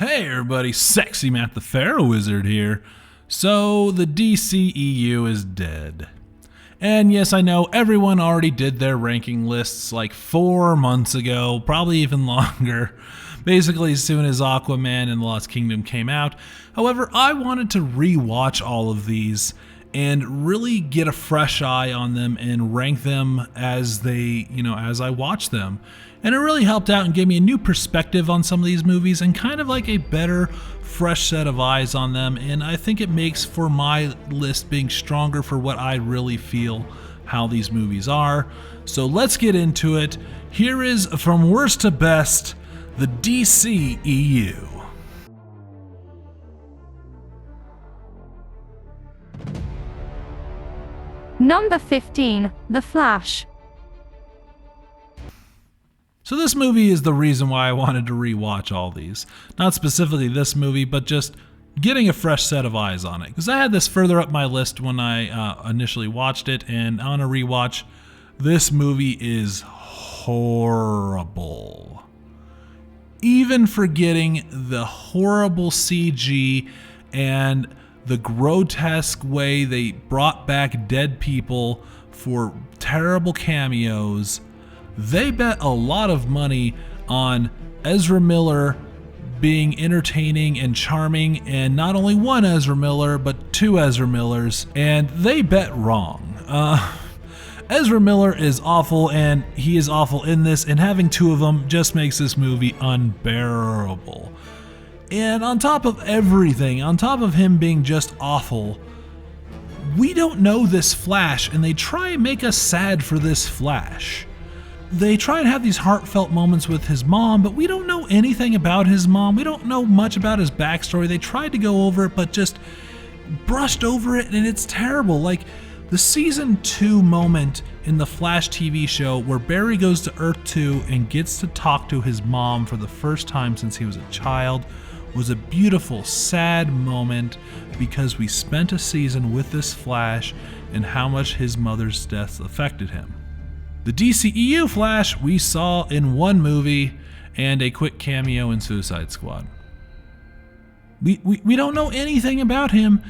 Hey everybody, Sexy Matt the Pharaoh Wizard here. So the DCEU is dead. And yes, I know everyone already did their ranking lists like 4 months ago, probably even longer, basically as soon as Aquaman and the Lost Kingdom came out. However, I wanted to rewatch all of these and really get a fresh eye on them and rank them as as I watch them. And it really helped out and gave me a new perspective on some of these movies and kind of like a better, fresh set of eyes on them. And I think it makes for my list being stronger for what I really feel how these movies are. So let's get into it. Here is, from worst to best, the DCEU. Number 15, The Flash. So this movie is the reason why I wanted to rewatch all these. Not specifically this movie, but just getting a fresh set of eyes on it. Because I had this further up my list when I initially watched it, and on a rewatch, this movie is horrible. Even forgetting the horrible CG and the grotesque way they brought back dead people for terrible cameos, they bet a lot of money on Ezra Miller being entertaining and charming, and not only one Ezra Miller, but 2 Ezra Millers, and they bet wrong. Ezra Miller is awful, and he is awful in this, and having 2 of them just makes this movie unbearable. And on top of everything, on top of him being just awful, we don't know this Flash, and they try and make us sad for this Flash. They try and have these heartfelt moments with his mom, but we don't know anything about his mom. We don't know much about his backstory. They tried to go over it, but just brushed over it, and it's terrible. Like the season 2 moment in the Flash TV show where Barry goes to Earth 2 and gets to talk to his mom for the first time since he was a child was a beautiful, sad moment because we spent a season with this Flash and how much his mother's death affected him. The DCEU Flash we saw in 1 movie and a quick cameo in Suicide Squad. We don't know anything about him,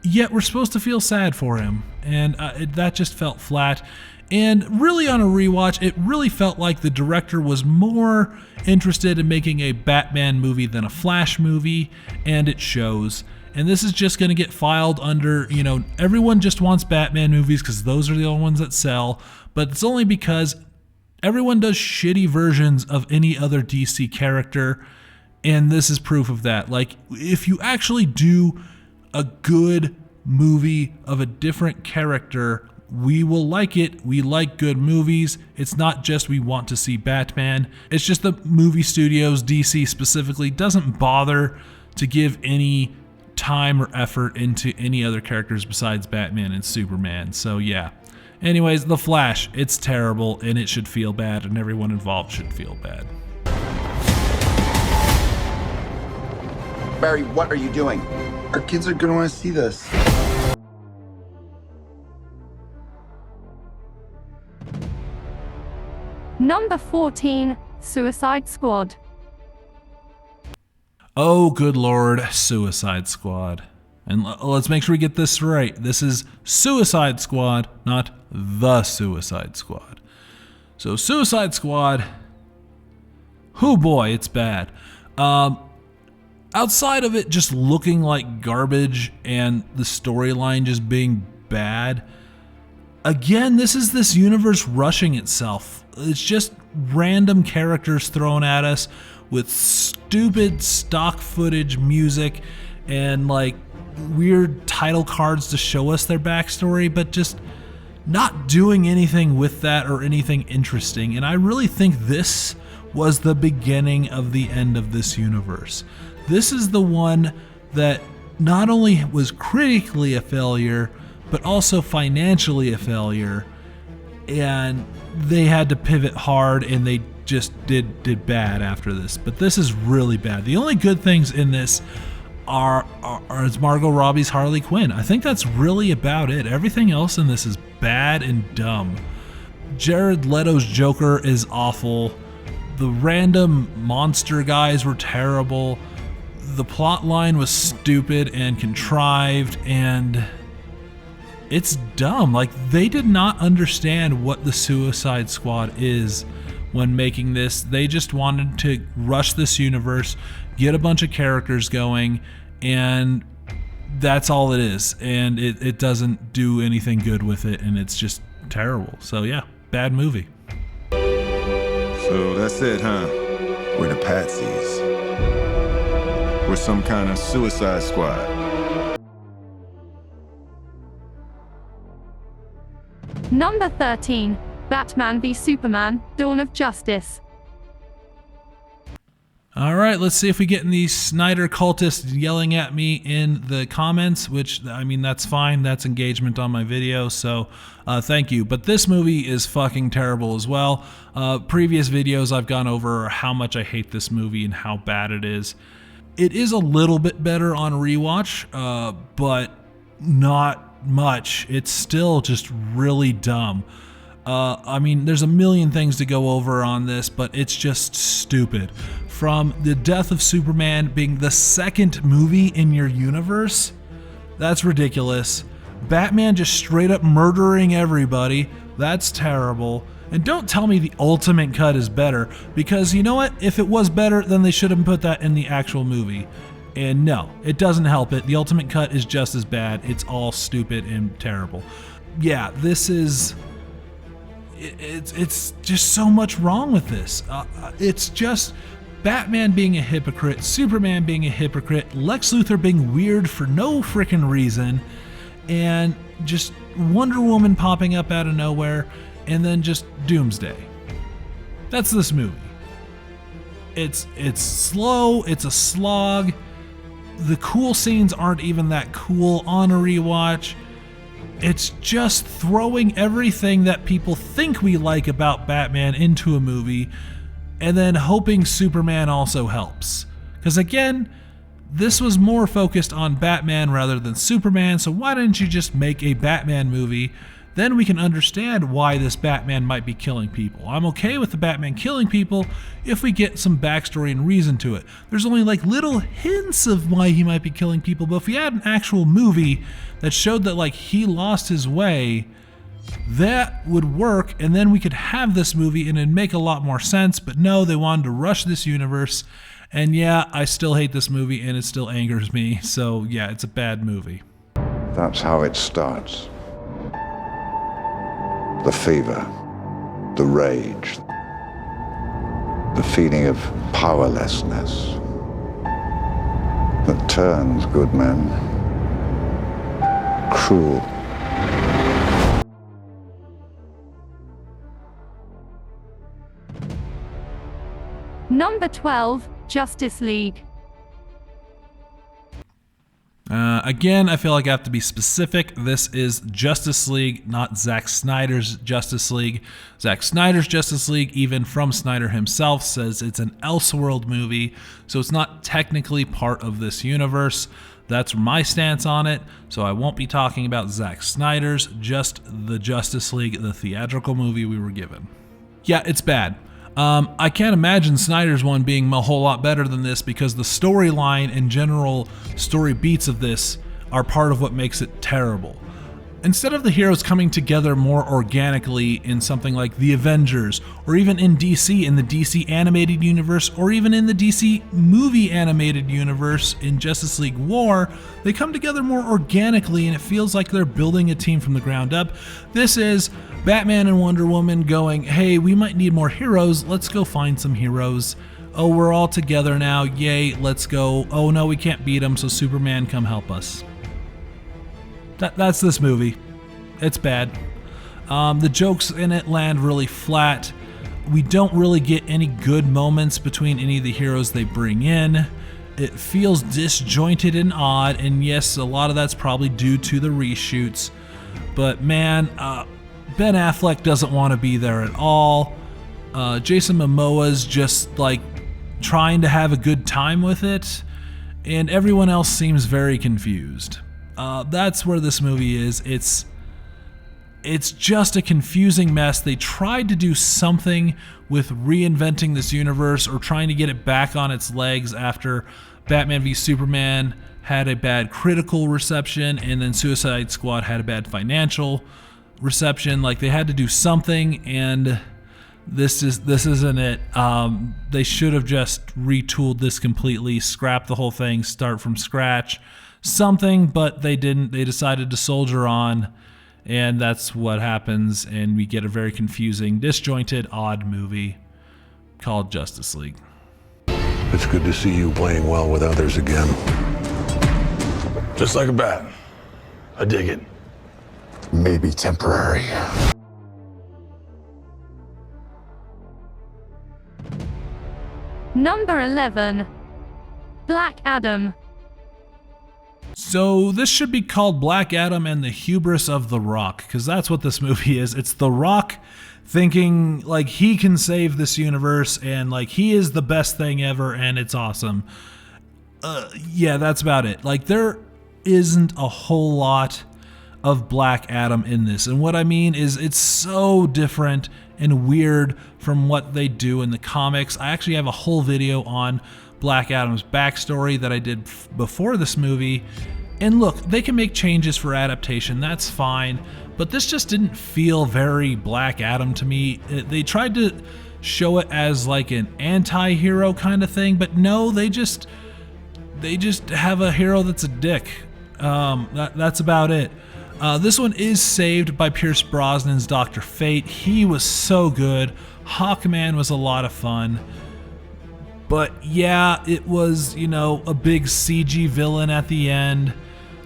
yet we're supposed to feel sad for him, and that just felt flat. And really on a rewatch, it really felt like the director was more interested in making a Batman movie than a Flash movie, and it shows. And this is just going to get filed under, everyone just wants Batman movies because those are the only ones that sell. But it's only because everyone does shitty versions of any other DC character, and this is proof of that. Like, if you actually do a good movie of a different character, we will like it. We like good movies. It's not just we want to see Batman. It's just the movie studios, DC specifically, doesn't bother to give any time or effort into any other characters besides Batman and Superman. So yeah. Anyways, The Flash, it's terrible and it should feel bad and everyone involved should feel bad. Barry, what are you doing? Our kids are gonna want to see this. Number 14, Suicide Squad. Oh, good Lord, Suicide Squad. And let's make sure we get this right. This is Suicide Squad, not The Suicide Squad. So Suicide Squad, oh boy, it's bad. Outside of it just looking like garbage and the storyline just being bad, again, this is this universe rushing itself. It's just random characters thrown at us with stupid stock footage music and like weird title cards to show us their backstory, but just not doing anything with that or anything interesting. And I really think this was the beginning of the end of this universe. This is the one that not only was critically a failure, but also financially a failure. And they had to pivot hard and they just did bad after this. But this is really bad. The only good things in this are Margot Robbie's Harley Quinn. I think that's really about it. Everything else in this is bad and dumb. Jared Leto's Joker is awful. The random monster guys were terrible. the plot line was stupid and contrived, and it's dumb. Like, they did not understand what the Suicide Squad is when making this. They just wanted to rush this universe, get a bunch of characters going, and that's all it is. And it doesn't do anything good with it, and it's just terrible. So yeah, bad movie. So that's it, huh? We're the patsies. We're some kind of Suicide Squad. Number 13, Batman v Superman, Dawn of Justice. All right, let's see if we get these Snyder cultists yelling at me in the comments, which, I mean, that's fine. That's engagement on my video, so thank you. But this movie is fucking terrible as well. Previous videos I've gone over how much I hate this movie and how bad it is. It is a little bit better on rewatch, but not much. It's still just really dumb. I mean, there's a million things to go over on this, but it's just stupid. From the death of Superman being the second movie in your universe, that's ridiculous. Batman just straight up murdering everybody, that's terrible. And don't tell me the ultimate cut is better, because you know what? If it was better, then they should have put that in the actual movie. And no, it doesn't help it. The ultimate cut is just as bad. It's all stupid and terrible. Yeah, this is... It's just so much wrong with this. It's just Batman being a hypocrite, Superman being a hypocrite, Lex Luthor being weird for no freaking reason, and just Wonder Woman popping up out of nowhere, and then just Doomsday. That's this movie. It's slow, it's a slog. The cool scenes aren't even that cool on a rewatch. It's just throwing everything that people think we like about Batman into a movie and then hoping Superman also helps. Because again, this was more focused on Batman rather than Superman, so why didn't you just make a Batman movie? Then we can understand why this Batman might be killing people. I'm okay with the Batman killing people if we get some backstory and reason to it. There's only like little hints of why he might be killing people, but if we had an actual movie that showed that like he lost his way, that would work, and then we could have this movie and it'd make a lot more sense. But no, they wanted to rush this universe, and yeah, I still hate this movie and it still angers me. So yeah, it's a bad movie. That's how it starts. The fever, the rage, the feeling of powerlessness that turns good men cruel. Number 12, Justice League. Again, I feel like I have to be specific. This is Justice League, not Zack Snyder's Justice League. Zack Snyder's Justice League, even from Snyder himself, says it's an Elseworld movie, so it's not technically part of this universe. That's my stance on it, so I won't be talking about Zack Snyder's, just the Justice League, the theatrical movie we were given. Yeah, it's bad. I can't imagine Snyder's one being a whole lot better than this, because the storyline and general story beats of this are part of what makes it terrible. Instead of the heroes coming together more organically in something like The Avengers, or even in DC in the DC animated universe, or even in the DC movie animated universe in Justice League War, they come together more organically and it feels like they're building a team from the ground up. This is Batman and Wonder Woman going, hey, we might need more heroes, let's go find some heroes. Oh, we're all together now, yay, let's go. Oh no, we can't beat them, so Superman, come help us. That's this movie. It's bad. The jokes in it land really flat. We don't really get any good moments between any of the heroes they bring in. It feels disjointed and odd, and yes, a lot of that's probably due to the reshoots. But man, Ben Affleck doesn't want to be there at all. Jason Momoa's just like trying to have a good time with it, and everyone else seems very confused. That's where this movie is. It's just a confusing mess. They tried to do something with reinventing this universe or trying to get it back on its legs after Batman v Superman had a bad critical reception, and then Suicide Squad had a bad financial reception. Like, they had to do something, and this isn't it. They should have just retooled this completely, scrap the whole thing, start from scratch, something, but they didn't. They decided to soldier on, and that's what happens, and we get a very confusing, disjointed, odd movie called Justice League. It's good to see you playing well with others again. Just like a bat. I dig it. Maybe temporary. Number 11. Black Adam. So this should be called Black Adam and the Hubris of The Rock, because that's what this movie is. It's The Rock thinking like he can save this universe and like he is the best thing ever and it's awesome. Yeah, that's about it. Like, there isn't a whole lot of Black Adam in this. And what I mean is it's so different and weird from what they do in the comics. I actually have a whole video on Black Adam's backstory that I did before this movie. And look, they can make changes for adaptation, that's fine, but this just didn't feel very Black Adam to me. They tried to show it as like an anti-hero kind of thing, but no, they just have a hero that's a dick. That's about it. This one is saved by Pierce Brosnan's Dr. Fate. He was so good. Hawkman was a lot of fun. But yeah, it was, a big CG villain at the end.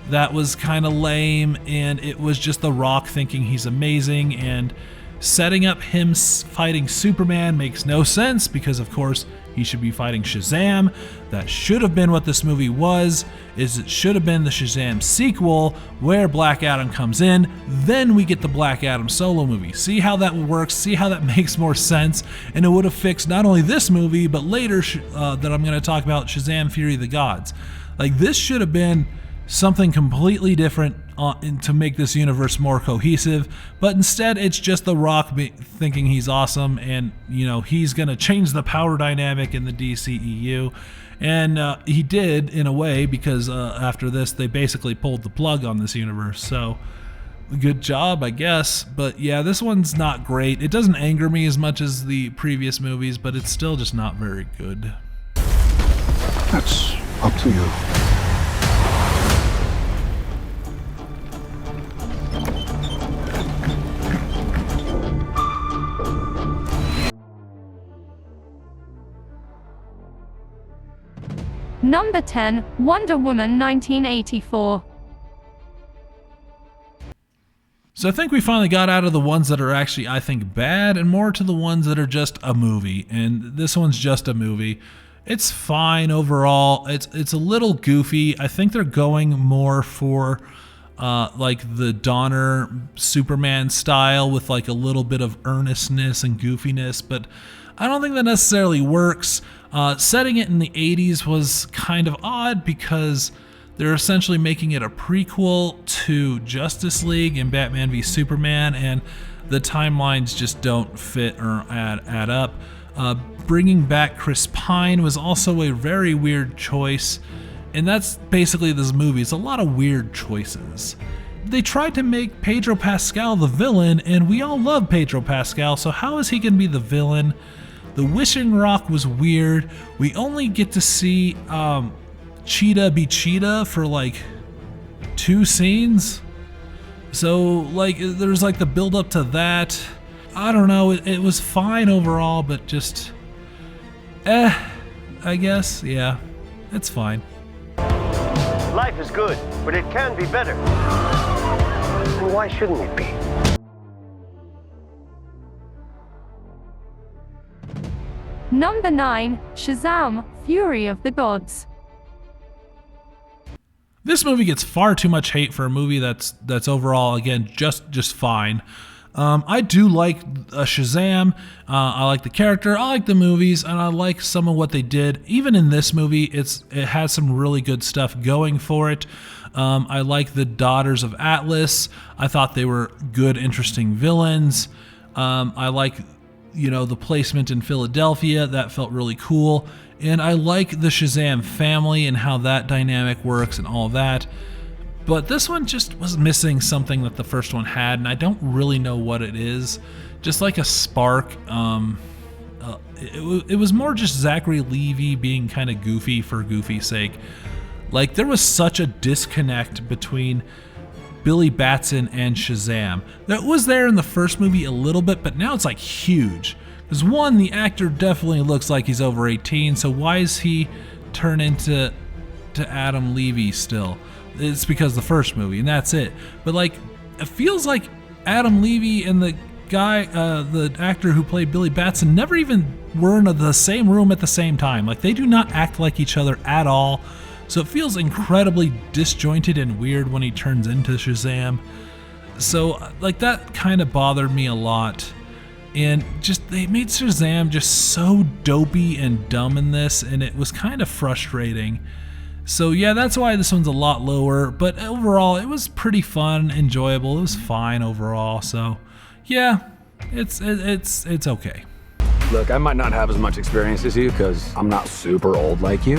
That was kind of lame, and it was just The Rock thinking he's amazing, and setting up him fighting Superman makes no sense because, of course, he should be fighting Shazam. That should have been what this movie was. It should have been the Shazam sequel where Black Adam comes in. Then we get the Black Adam solo movie. See how that works? See how that makes more sense? And it would have fixed not only this movie, but later that I'm going to talk about, Shazam! Fury of the Gods. Like, this should have been something completely different to make this universe more cohesive, but instead it's just The Rock thinking he's awesome, and he's gonna change the power dynamic in the DCEU, and he did in a way, because after this they basically pulled the plug on this universe. So good job, I guess. But yeah, this one's not great. It doesn't anger me as much as the previous movies, but it's still just not very good. That's up to you. Number 10. Wonder Woman 1984. So I think we finally got out of the ones that are actually, I think, bad, and more to the ones that are just a movie. And this one's just a movie. It's fine overall. It's a little goofy. I think they're going more for like the Donner Superman style with like a little bit of earnestness and goofiness, but I don't think that necessarily works. Setting it in the 80s was kind of odd because they're essentially making it a prequel to Justice League and Batman v Superman, and the timelines just don't fit or add up. Bringing back Chris Pine was also a very weird choice, and that's basically this movie. It's a lot of weird choices. They tried to make Pedro Pascal the villain, and we all love Pedro Pascal, so how is he going to be the villain? The Wishing Rock was weird. We only get to see Cheetah be Cheetah for like 2 scenes. So like there's like the build up to that. I don't know, it was fine overall, but just I guess, yeah, it's fine. Life is good, but it can be better. And why shouldn't it be? Number 9. Shazam! Fury of the Gods. This movie gets far too much hate for a movie that's overall, again, just fine. I do like Shazam. I like the character. I like the movies, and I like some of what they did. Even in this movie, it has some really good stuff going for it. I like the Daughters of Atlas. I thought they were good, interesting villains. I like the placement in Philadelphia. That felt really cool. and I like the Shazam family and how that dynamic works and all that. But this one just was missing something that the first one had, and I don't really know what it is. Just like a spark. It was more just Zachary Levi being kind of goofy for goofy's sake. Like, there was such a disconnect between Billy Batson and Shazam. That was there in the first movie a little bit, but now it's like huge. Because one, the actor definitely looks like he's over 18, so why is he turn into Adam Levy still? It's because the first movie, and that's it. But like, it feels like Adam Levy and the guy, the actor who played Billy Batson, never even were in the same room at the same time. Like, they do not act like each other at all. So it feels incredibly disjointed and weird when he turns into Shazam. So like, that kind of bothered me a lot. And just, they made Shazam just so dopey and dumb in this, and it was kind of frustrating. So yeah, that's why this one's a lot lower, but overall it was pretty fun, enjoyable. It was fine overall. So yeah, it's okay. Look, I might not have as much experience as you because I'm not super old like you,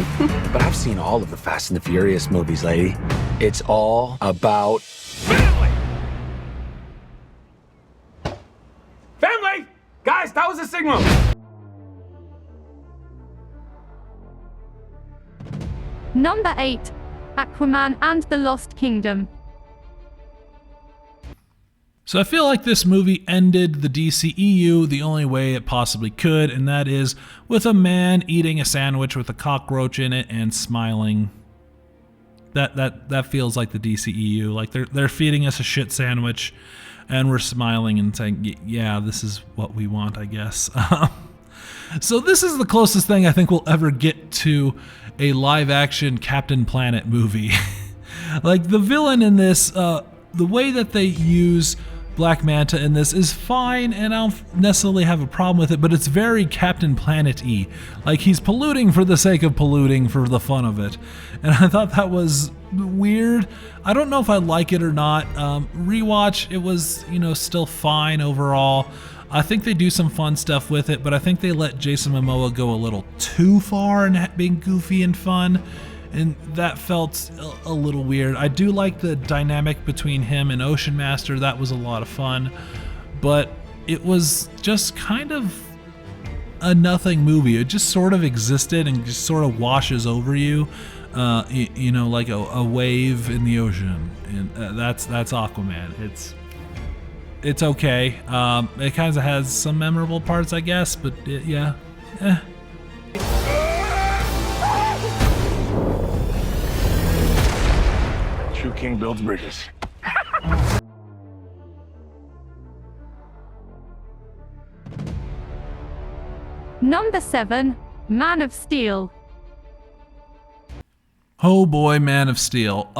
but I've seen all of the Fast and the Furious movies, lady. It's all about family! Family! Guys, that was a signal! Number 8. Aquaman and the Lost Kingdom. So I feel like this movie ended the DCEU the only way it possibly could, and that is with a man eating a sandwich with a cockroach in it and smiling. That feels like the DCEU. Like, they're feeding us a shit sandwich and we're smiling and saying, yeah, this is what we want, I guess. So this is the closest thing I think we'll ever get to a live-action Captain Planet movie. Like, the villain in this, the way that they use Black Manta in this is fine, and I don't necessarily have a problem with it, but it's very Captain Planet-y. Like, he's polluting for the sake of polluting for the fun of it. And I thought that was weird. I don't know if I like it or not. Rewatch, it was, still fine overall. I think they do some fun stuff with it, but I think they let Jason Momoa go a little too far in being goofy and fun, and that felt a little weird. I do like the dynamic between him and Ocean Master. That was a lot of fun, but it was just kind of a nothing movie. It just sort of existed and just sort of washes over you, like a wave in the ocean, and that's Aquaman. It's okay. It kind of has some memorable parts, I guess, but yeah. True king builds bridges. Number 7. Man of Steel. Oh boy, Man of Steel.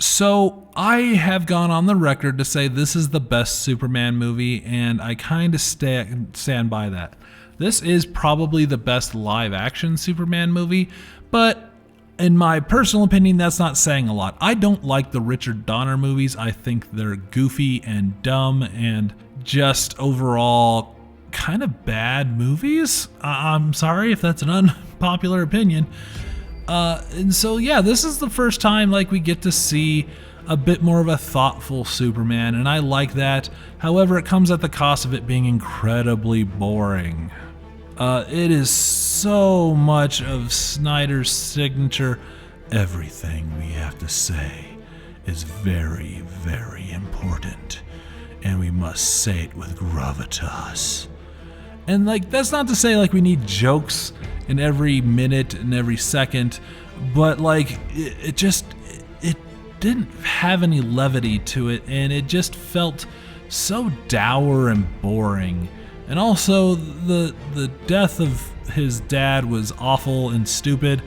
So I have gone on the record to say this is the best Superman movie, and I kind of stand by that. This is probably the best live-action Superman movie, but in my personal opinion, that's not saying a lot. I don't like the Richard Donner movies. I think they're goofy and dumb and just overall kind of bad movies. I'm sorry if that's an unpopular opinion. And so, yeah, this is the first time we get to see a bit more of a thoughtful Superman, and I like that. However, it comes at the cost of it being incredibly boring. It is so much of Snyder's signature. Everything we have to say is very, very important, and we must say it with gravitas. And that's not to say we need jokes in every minute and every second, but it didn't have any levity to it, and it just felt so dour and boring. And also the death of his dad was awful and stupid.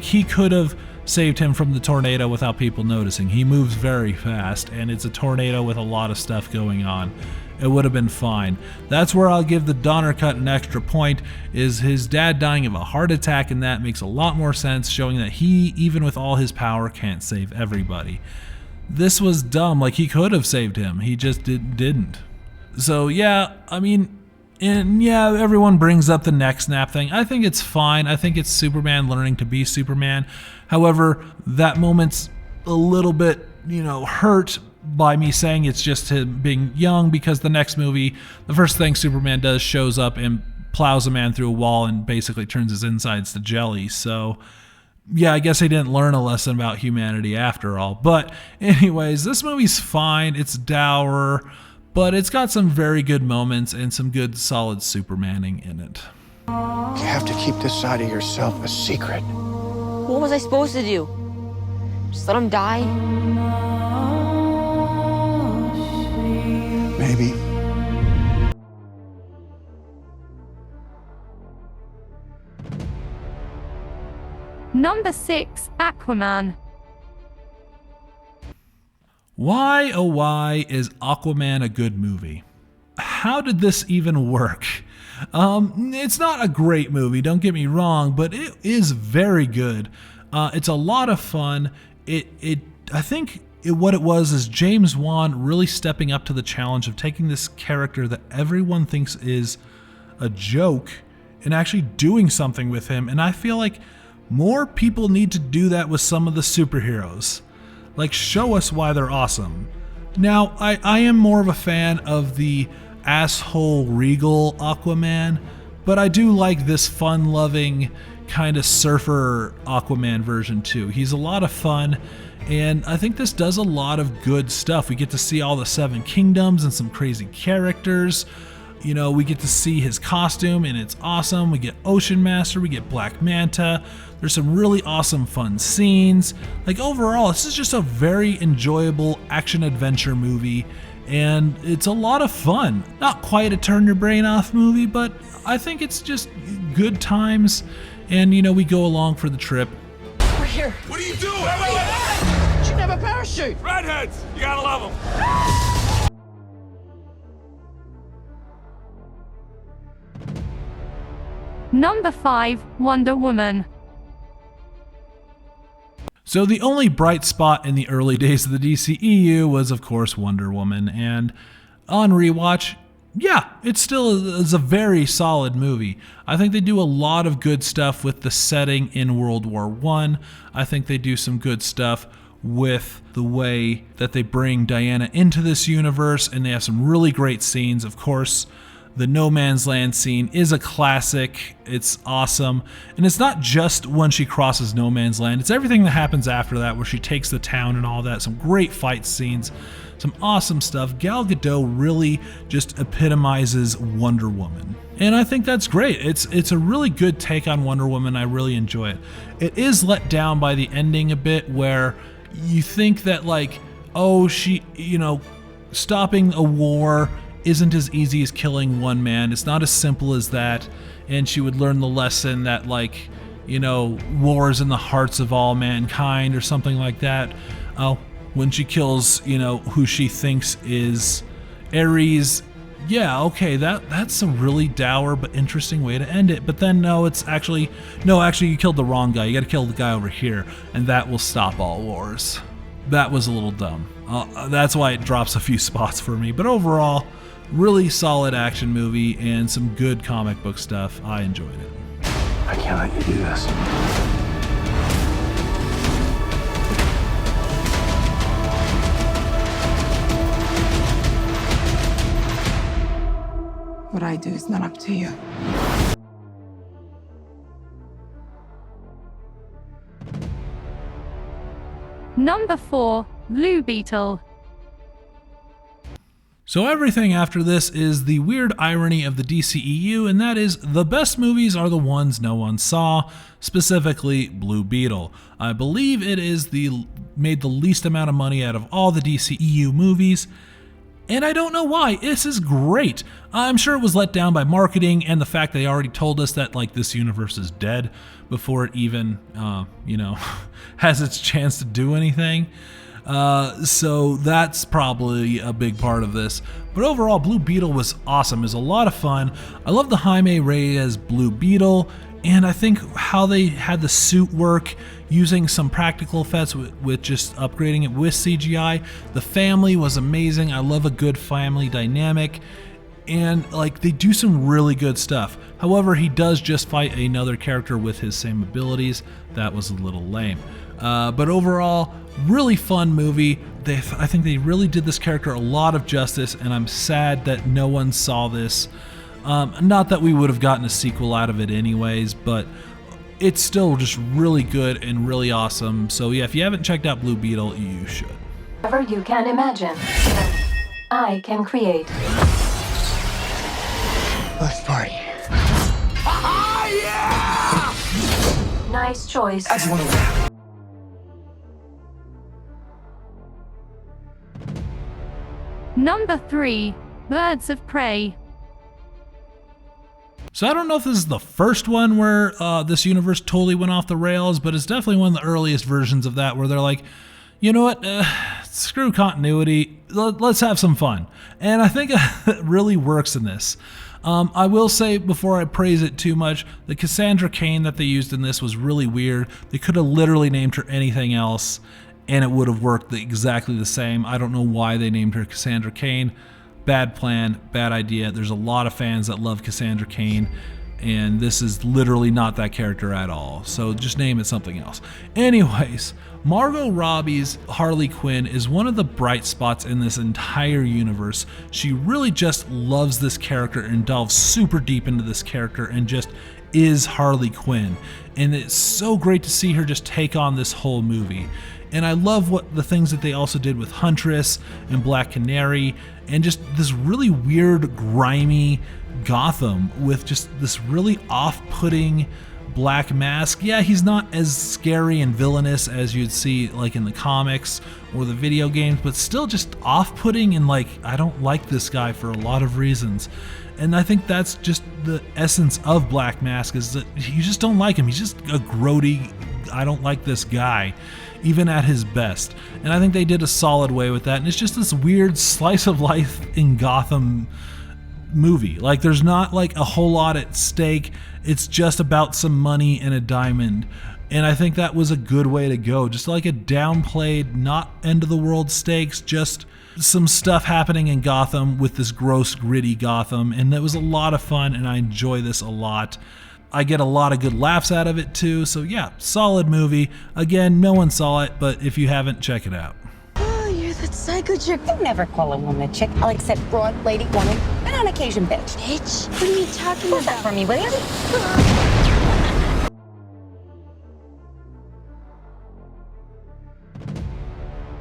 He could have saved him from the tornado without people noticing. He moves very fast, and it's a tornado with a lot of stuff going on. It would have been fine. That's where I'll give the Donner cut an extra point, is his dad dying of a heart attack, and that makes a lot more sense, showing that he, even with all his power, can't save everybody. This was dumb. He could have saved him. He just didn't. So yeah, I mean, And yeah, everyone brings up the neck snap thing. I think it's fine. I think it's Superman learning to be Superman. However, that moment's a little bit, hurt by me saying it's just him being young, because the next movie, the first thing Superman does, shows up and plows a man through a wall and basically turns his insides to jelly. So yeah, I guess I didn't learn a lesson about humanity after all. But anyways, this movie's fine. It's dour, but it's got some very good moments and some good solid Supermaning in it. You have to keep this side of yourself a secret. What was I supposed to do? Just let him die? Maybe. Number 6, Aquaman. Why, oh why, is Aquaman a good movie? How did this even work? It's not a great movie, don't get me wrong, but it is very good. It's a lot of fun. I think what it was is James Wan really stepping up to the challenge of taking this character that everyone thinks is a joke and actually doing something with him. And I feel like more people need to do that with some of the superheroes. Like, show us why they're awesome. Now, I am more of a fan of the asshole regal Aquaman, but I do like this fun-loving kind of surfer Aquaman version too. He's a lot of fun, and I think this does a lot of good stuff. We get to see all the 7 kingdoms and some crazy characters. We get to see his costume, and it's awesome. We get Ocean Master, we get Black Manta. There's some really awesome fun scenes. Like, overall, this is just a very enjoyable action-adventure movie, and it's a lot of fun. Not quite a turn-your-brain-off movie, but I think it's just good times, and, we go along for the trip. We're here. What are you doing? You should have a parachute. Redheads! You gotta love them. Number 5, Wonder Woman. So the only bright spot in the early days of the DCEU was, of course, Wonder Woman. And on rewatch, yeah, it still is a very solid movie. I think they do a lot of good stuff with the setting in World War I think they do some good stuff with the way that they bring Diana into this universe, and they have some really great scenes. Of course, the No Man's Land scene is a classic. It's awesome. And it's not just when she crosses No Man's Land. It's everything that happens after that, where she takes the town and all that. Some great fight scenes. Some awesome stuff. Gal Gadot really just epitomizes Wonder Woman. And I think that's great. It's a really good take on Wonder Woman. I really enjoy it. It is let down by the ending a bit, where you think that, like, oh, she, stopping a war isn't as easy as killing one man. It's not as simple as that. And she would learn the lesson that, like, war is in the hearts of all mankind, or something like that. Oh, when she kills, who she thinks is Ares. Yeah, okay, that's a really dour but interesting way to end it. But then actually you killed the wrong guy. You got to kill the guy over here, and that will stop all wars. That was a little dumb. That's why it drops a few spots for me. But overall, really solid action movie and some good comic book stuff. I enjoyed it. I can't let you do this. What I do is not up to you. Number 4, Blue Beetle. So everything after this is the weird irony of the DCEU, and that is the best movies are the ones no one saw, specifically Blue Beetle. I believe it is made the least amount of money out of all the DCEU movies, and I don't know why. This is great. I'm sure it was let down by marketing and the fact they already told us that, like, this universe is dead before it even, has its chance to do anything. So that's probably a big part of this. But overall, Blue Beetle was awesome. It was a lot of fun. I love the Jaime Reyes Blue Beetle, and I think how they had the suit work using some practical effects with just upgrading it with CGI. The family was amazing. I love a good family dynamic. and like they do some really good stuff. However, he does just fight another character with his same abilities. That was a little lame. But overall, really fun movie. I think they really did this character a lot of justice, and I'm sad that no one saw this. Not that we would have gotten a sequel out of it anyways, but it's still just really good and really awesome. So yeah, if you haven't checked out Blue Beetle, you should. Whatever you can imagine, I can create. Let's party. Yeah! Nice choice. I just want to. Number 3, Birds of Prey. So I don't know if this is the first one where this universe totally went off the rails, but it's definitely one of the earliest versions of that where they're like, you know what, screw continuity, let's have some fun. And I think it really works in this. I will say, before I praise it too much, the Cassandra Cain that they used in this was really weird. They could have literally named her anything else, and it would have worked exactly the same. I don't know why they named her Cassandra Cain. Bad plan, bad idea. There's a lot of fans that love Cassandra Cain, and this is literally not that character at all. So just name it something else. Anyways, Margot Robbie's Harley Quinn is one of the bright spots in this entire universe. She really just loves this character and delves super deep into this character and just is Harley Quinn. And it's so great to see her just take on this whole movie. And I love what the things that they also did with Huntress and Black Canary, and just this really weird, grimy Gotham with just this really off-putting Black Mask. Yeah, he's not as scary and villainous as you'd see like in the comics or the video games, but still just off-putting, and like, I don't like this guy for a lot of reasons. And I think that's just the essence of Black Mask, is that you just don't like him. He's just a grody, I don't like this guy, even at his best. And I think they did a solid way with that. And it's just this weird slice of life in Gotham movie. Like, there's not like a whole lot at stake. It's just about some money and a diamond. And I think that was a good way to go. Just like a downplayed, not end of the world stakes, just some stuff happening in Gotham with this gross, gritty Gotham. And that was a lot of fun, and I enjoy this a lot. I get a lot of good laughs out of it too. So yeah, solid movie. Again, no one saw it, but if you haven't, check it out. Oh, you're that psycho chick. I'd never call a woman a chick. I'll accept broad, lady, woman, and on occasion, bitch. Bitch? What are you talking about? That for me, will you?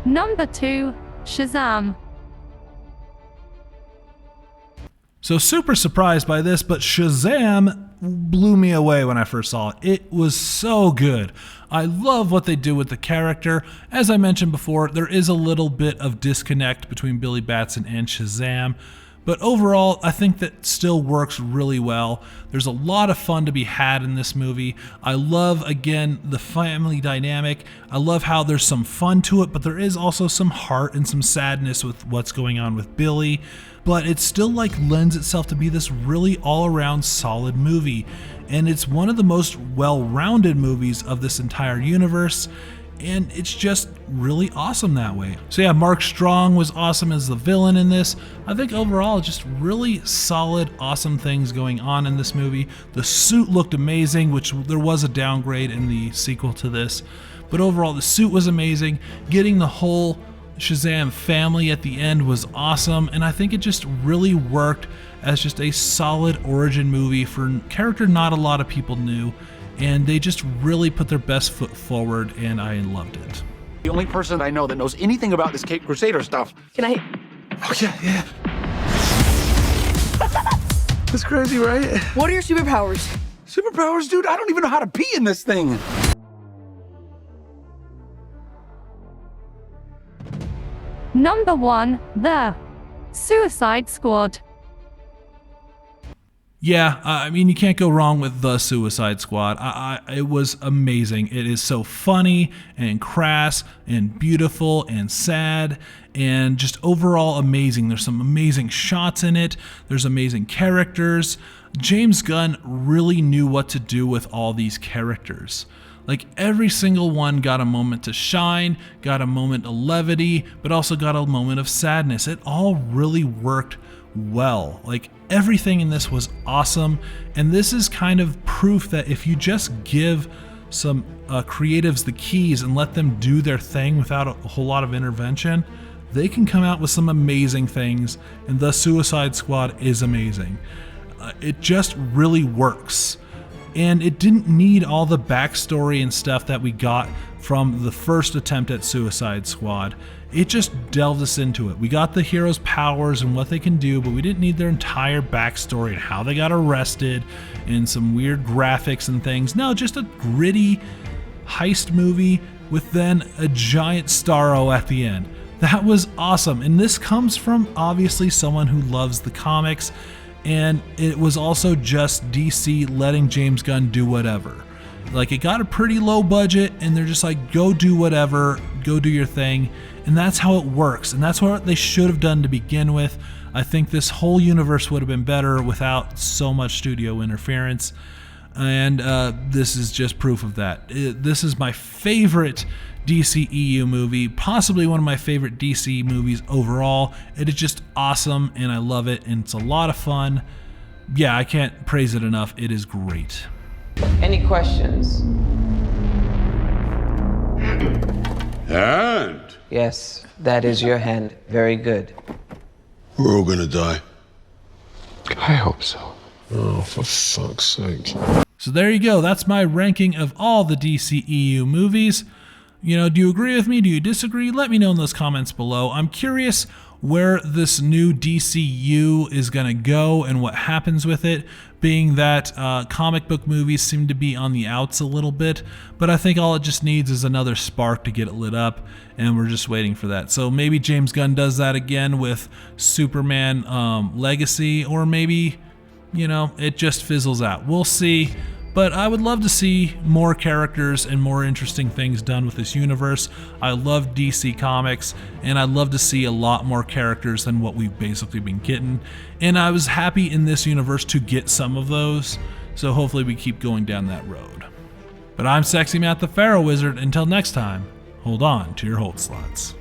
Number 2, Shazam. So super surprised by this, but Shazam blew me away when I first saw it. It was so good. I love what they do with the character. As I mentioned before, there is a little bit of disconnect between Billy Batson and Shazam, but overall, I think that still works really well. There's a lot of fun to be had in this movie. I love, again, the family dynamic. I love how there's some fun to it, but there is also some heart and some sadness with what's going on with Billy. But it still like lends itself to be this really all-around solid movie. And it's one of the most well-rounded movies of this entire universe. And it's just really awesome that way. So yeah, Mark Strong was awesome as the villain in this. I think overall, just really solid, awesome things going on in this movie. The suit looked amazing, which there was a downgrade in the sequel to this. But overall, the suit was amazing. Getting the whole Shazam family at the end was awesome, and I think it just really worked as just a solid origin movie for a character not a lot of people knew, and they just really put their best foot forward, and I loved it. The only person I know that knows anything about this Cape Crusader stuff. Can I? Oh, yeah. That's crazy, right? What are your superpowers? Superpowers, dude? I don't even know how to pee in this thing. Number 1, The Suicide Squad. Yeah, I mean, you can't go wrong with The Suicide Squad. It was amazing. It is so funny and crass and beautiful and sad and just overall amazing. There's some amazing shots in it. There's amazing characters. James Gunn really knew what to do with all these characters. Like, every single one got a moment to shine, got a moment of levity, but also got a moment of sadness. It all really worked well. Like, everything in this was awesome, and this is kind of proof that if you just give some creatives the keys and let them do their thing without a whole lot of intervention, they can come out with some amazing things, and the Suicide Squad is amazing. It just really works. And it didn't need all the backstory and stuff that we got from the first attempt at Suicide Squad. It just delved us into it. We got the heroes' powers and what they can do, but we didn't need their entire backstory and how they got arrested and some weird graphics and things. No, just a gritty heist movie with then a giant Starro at the end. That was awesome. And this comes from obviously someone who loves the comics, and it was also just DC letting James Gunn do whatever. Like, it got a pretty low budget and they're just like, go do whatever, go do your thing. And that's how it works. And that's what they should have done to begin with. I think this whole universe would have been better without so much studio interference. And this is just proof of that. This is my favorite DCEU movie, possibly one of my favorite DC movies overall. It is just awesome and I love it, and it's a lot of fun. Yeah, I can't praise it enough. It is great. Any questions? And? Yes, that is your hand. Very good. We're all gonna die. I hope so. Oh, for fuck's sake. So there you go. That's my ranking of all the DCEU movies. You know, do you agree with me? Do you disagree? Let me know in those comments below. I'm curious where this new DCU is going to go and what happens with it, being that comic book movies seem to be on the outs a little bit, but I think all it just needs is another spark to get it lit up, and we're just waiting for that. So maybe James Gunn does that again with Superman Legacy, or maybe, you know, it just fizzles out. We'll see. But I would love to see more characters and more interesting things done with this universe. I love DC Comics, and I'd love to see a lot more characters than what we've basically been getting. And I was happy in this universe to get some of those, so hopefully we keep going down that road. But I'm Sexy Matt the Pharaoh Wizard. Until next time, hold on to your hold slots.